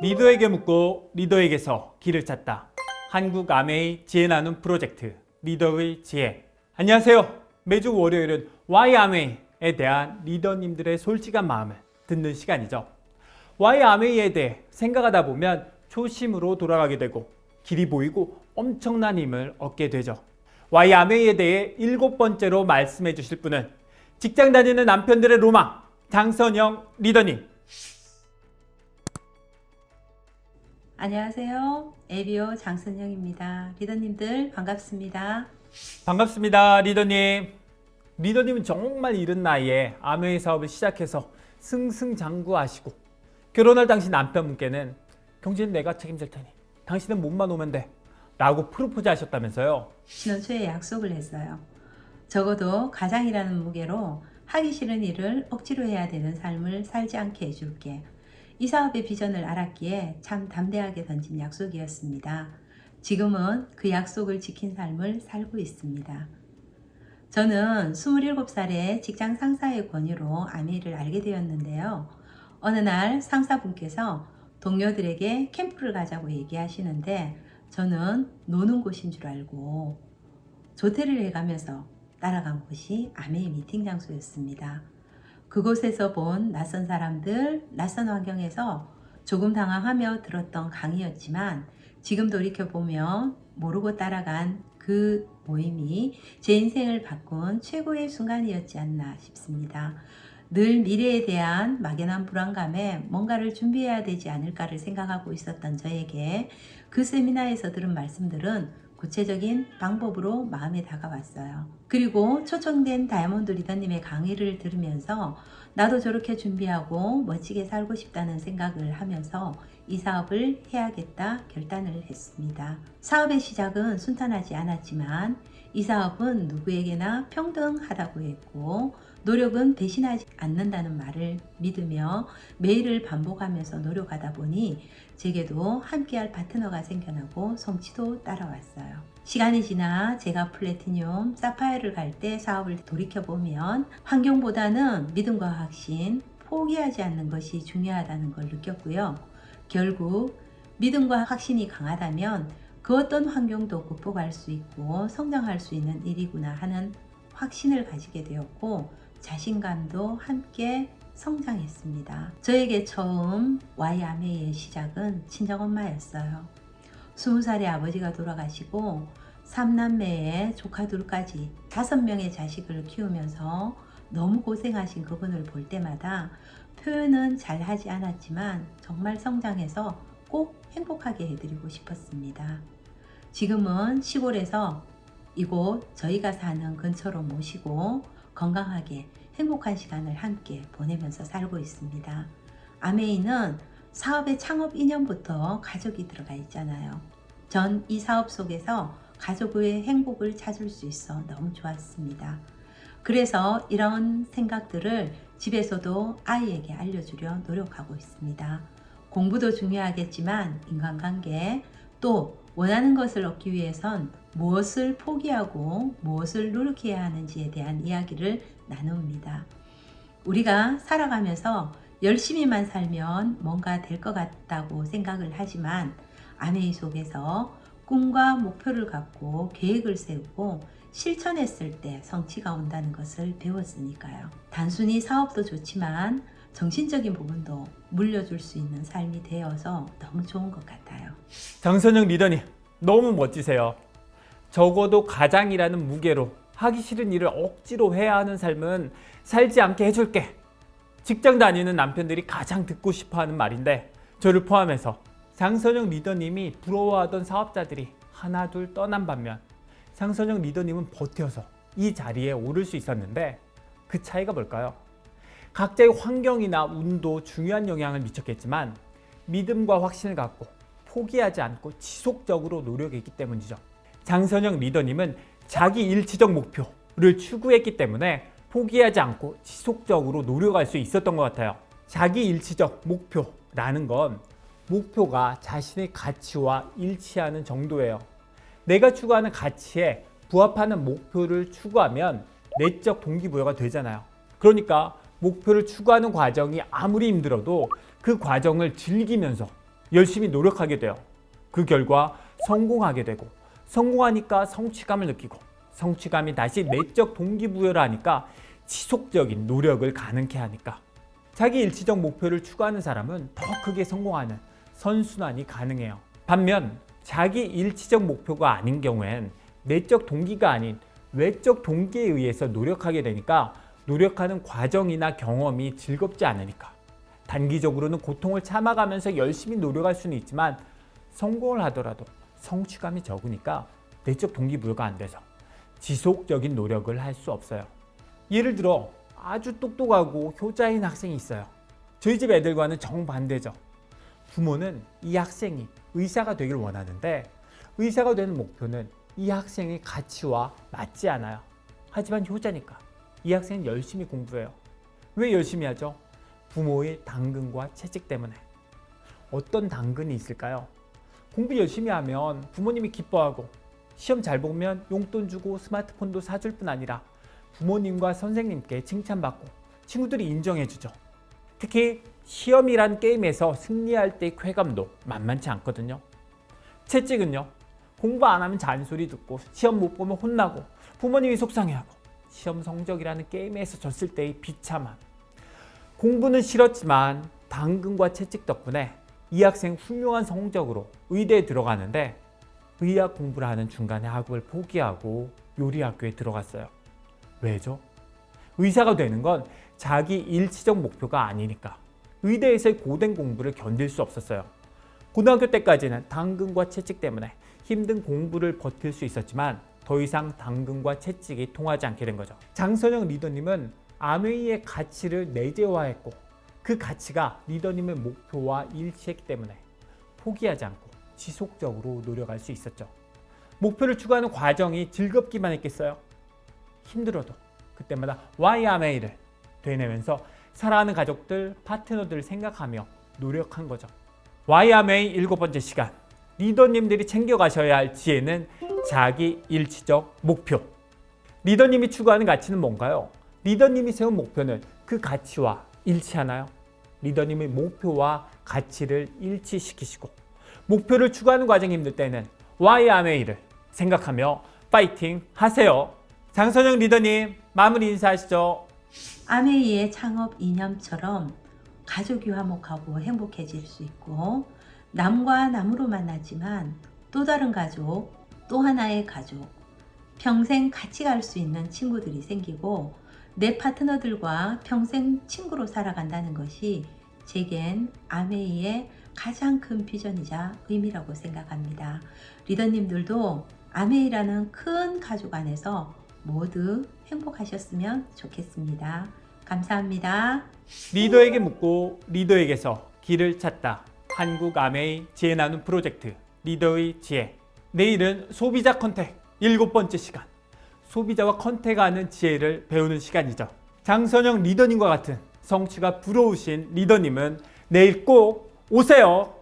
리더에게 묻고 리더에게서 길을 찾다. 한국 아메이 지혜 나눔 프로젝트 리더의 지혜. 안녕하세요. 매주 월요일은 Why 아메이에 대한 리더님들의 솔직한 마음을 듣는 시간이죠. Why 아메이에 대해 생각하다 보면 초심으로 돌아가게 되고 길이 보이고 엄청난 힘을 얻게 되죠. Why 아메이에 대해 7번째로 말씀해 주실 분은 직장 다니는 남편들의 로망 장선영 리더님. 안녕하세요. 에비오 장선영입니다. 리더님들 반갑습니다. 반갑습니다, 리더님. 리더님은 정말 이른 나이에 아메이 사업을 시작해서 승승장구하시고 결혼할 당시 남편분께는 경제는 내가 책임질 테니 당신은 몸만 오면 돼 라고 프로포즈 하셨다면서요. 신혼 초에 약속을 했어요. 적어도 가장이라는 무게로 하기 싫은 일을 억지로 해야 되는 삶을 살지 않게 해줄게. 이 사업의 비전을 알았기에 참 담대하게 던진 약속이었습니다. 지금은 그 약속을 지킨 삶을 살고 있습니다. 저는 27살에 직장 상사의 권유로 아메이를 알게 되었는데요. 어느 날 상사분께서 동료들에게 캠프를 가자고 얘기하시는데 저는 노는 곳인 줄 알고 조퇴를 해가면서 따라간 곳이 아메이 미팅 장소였습니다. 그곳에서 본 낯선 사람들, 낯선 환경에서 조금 당황하며 들었던 강의였지만 지금 돌이켜보면 모르고 따라간 그 모임이 제 인생을 바꾼 최고의 순간이었지 않나 싶습니다. 늘 미래에 대한 막연한 불안감에 뭔가를 준비해야 되지 않을까를 생각하고 있었던 저에게 그 세미나에서 들은 말씀들은 구체적인 방법으로 마음에 다가왔어요. 그리고 초청된 다이아몬드 리더님의 강의를 들으면서 나도 저렇게 준비하고 멋지게 살고 싶다는 생각을 하면서 이 사업을 해야겠다 결단을 했습니다. 사업의 시작은 순탄하지 않았지만 이 사업은 누구에게나 평등하다고 했고 노력은 배신하지 않는다는 말을 믿으며 매일을 반복하면서 노력하다 보니 제게도 함께할 파트너가 생겨나고 성취도 따라왔어요. 시간이 지나 제가 플래티늄, 사파이어를 갈 때 사업을 돌이켜보면 환경보다는 믿음과 확신, 포기하지 않는 것이 중요하다는 걸 느꼈고요. 결국 믿음과 확신이 강하다면 그 어떤 환경도 극복할 수 있고 성장할 수 있는 일이구나 하는 확신을 가지게 되었고 자신감도 함께 성장했습니다. 저에게 처음 Y 아메이의 시작은 친정엄마였어요. 20살에 아버지가 돌아가시고 3남매의 조카 둘까지 5명의 자식을 키우면서 너무 고생하신 그분을 볼 때마다 표현은 잘 하지 않았지만 정말 성장해서 꼭 행복하게 해드리고 싶었습니다. 지금은 시골에서 이곳 저희가 사는 근처로 모시고 건강하게 행복한 시간을 함께 보내면서 살고 있습니다. 아메이는 사업의 창업 이년부터 가족이 들어가 있잖아요. 전 이 사업 속에서 가족의 행복을 찾을 수 있어 너무 좋았습니다. 그래서 이런 생각들을 집에서도 아이에게 알려주려 노력하고 있습니다. 공부도 중요하겠지만 인간관계 또 원하는 것을 얻기 위해선 무엇을 포기하고 무엇을 노력해야 하는지에 대한 이야기를 나눕니다. 우리가 살아가면서 열심히만 살면 뭔가 될 것 같다고 생각을 하지만 아메이 속에서 꿈과 목표를 갖고 계획을 세우고 실천했을 때 성취가 온다는 것을 배웠으니까요. 단순히 사업도 좋지만 정신적인 부분도 물려줄 수 있는 삶이 되어서 너무 좋은 것 같아요. 장선영 리더님 너무 멋지세요. 적어도 가장이라는 무게로 하기 싫은 일을 억지로 해야 하는 삶은 살지 않게 해줄게. 직장 다니는 남편들이 가장 듣고 싶어하는 말인데 저를 포함해서 장선영 리더님이 부러워하던 사업자들이 하나 둘 떠난 반면 장선영 리더님은 버텨서 이 자리에 오를 수 있었는데 그 차이가 뭘까요? 각자의 환경이나 운도 중요한 영향을 미쳤겠지만 믿음과 확신을 갖고 포기하지 않고 지속적으로 노력했기 때문이죠. 장선영 리더님은 자기 일치적 목표를 추구했기 때문에 포기하지 않고 지속적으로 노력할 수 있었던 것 같아요. 자기 일치적 목표라는 건 목표가 자신의 가치와 일치하는 정도예요. 내가 추구하는 가치에 부합하는 목표를 추구하면 내적 동기부여가 되잖아요. 그러니까 목표를 추구하는 과정이 아무리 힘들어도 그 과정을 즐기면서 열심히 노력하게 돼요. 그 결과 성공하게 되고, 성공하니까 성취감을 느끼고, 성취감이 다시 내적 동기부여를 하니까 지속적인 노력을 가능케 하니까 자기 일치적 목표를 추구하는 사람은 더 크게 성공하는 선순환이 가능해요. 반면 자기 일치적 목표가 아닌 경우엔 내적 동기가 아닌 외적 동기에 의해서 노력하게 되니까 노력하는 과정이나 경험이 즐겁지 않으니까 단기적으로는 고통을 참아가면서 열심히 노력할 수는 있지만 성공을 하더라도 성취감이 적으니까 내적 동기부여가 안 돼서 지속적인 노력을 할 수 없어요. 예를 들어 아주 똑똑하고 효자인 학생이 있어요. 저희 집 애들과는 정반대죠. 부모는 이 학생이 의사가 되길 원하는데 의사가 되는 목표는 이 학생의 가치와 맞지 않아요. 하지만 효자니까 이 학생은 열심히 공부해요. 왜 열심히 하죠? 부모의 당근과 채찍 때문에. 어떤 당근이 있을까요? 공부 열심히 하면 부모님이 기뻐하고 시험 잘 보면 용돈 주고 스마트폰도 사줄 뿐 아니라 부모님과 선생님께 칭찬받고 친구들이 인정해주죠. 특히 시험이란 게임에서 승리할 때의 쾌감도 만만치 않거든요. 채찍은요, 공부 안 하면 잔소리 듣고 시험 못 보면 혼나고 부모님이 속상해하고 시험 성적이라는 게임에서 졌을 때의 비참함. 공부는 싫었지만 당근과 채찍 덕분에 이 학생 훌륭한 성적으로 의대에 들어가는데 의학 공부를 하는 중간에 학업을 포기하고 요리학교에 들어갔어요. 왜죠? 의사가 되는 건 자기 일치적 목표가 아니니까 의대에서의 고된 공부를 견딜 수 없었어요. 고등학교 때까지는 당근과 채찍 때문에 힘든 공부를 버틸 수 있었지만 더 이상 당근과 채찍이 통하지 않게 된 거죠. 장선영 리더님은 아메이의 가치를 내재화했고 그 가치가 리더님의 목표와 일치했기 때문에 포기하지 않고 지속적으로 노력할 수 있었죠. 목표를 추구하는 과정이 즐겁기만 했겠어요? 힘들어도 그때마다 Why 아메이를 되뇌면서 사랑하는 가족들, 파트너들을 생각하며 노력한 거죠. Why 아메이 7번째 시간. 리더님들이 챙겨가셔야 할 지혜는 자기 일치적 목표. 리더님이 추구하는 가치는 뭔가요? 리더님이 세운 목표는 그 가치와 일치하나요? 리더님의 목표와 가치를 일치시키시고 목표를 추구하는 과정이 힘들 때는 Why 아메이를 생각하며 파이팅 하세요. 장선영 리더님, 마무리 인사하시죠. 아메이의 창업 이념처럼 가족이 화목하고 행복해질 수 있고 남과 남으로 만나지만 또 다른 가족, 또 하나의 가족, 평생 같이 갈 수 있는 친구들이 생기고 내 파트너들과 평생 친구로 살아간다는 것이 제겐 아메이의 가장 큰 비전이자 의미라고 생각합니다. 리더님들도 아메이라는 큰 가족 안에서 모두 행복하셨으면 좋겠습니다. 감사합니다. 리더에게 묻고 리더에게서 길을 찾다. 한국 아메이 지혜 나눔 프로젝트 리더의 지혜. 내일은 소비자 컨택 7번째 시간. 소비자와 컨택하는 지혜를 배우는 시간이죠. 장선영 리더님과 같은 성취가 부러우신 리더님은 내일 꼭 오세요.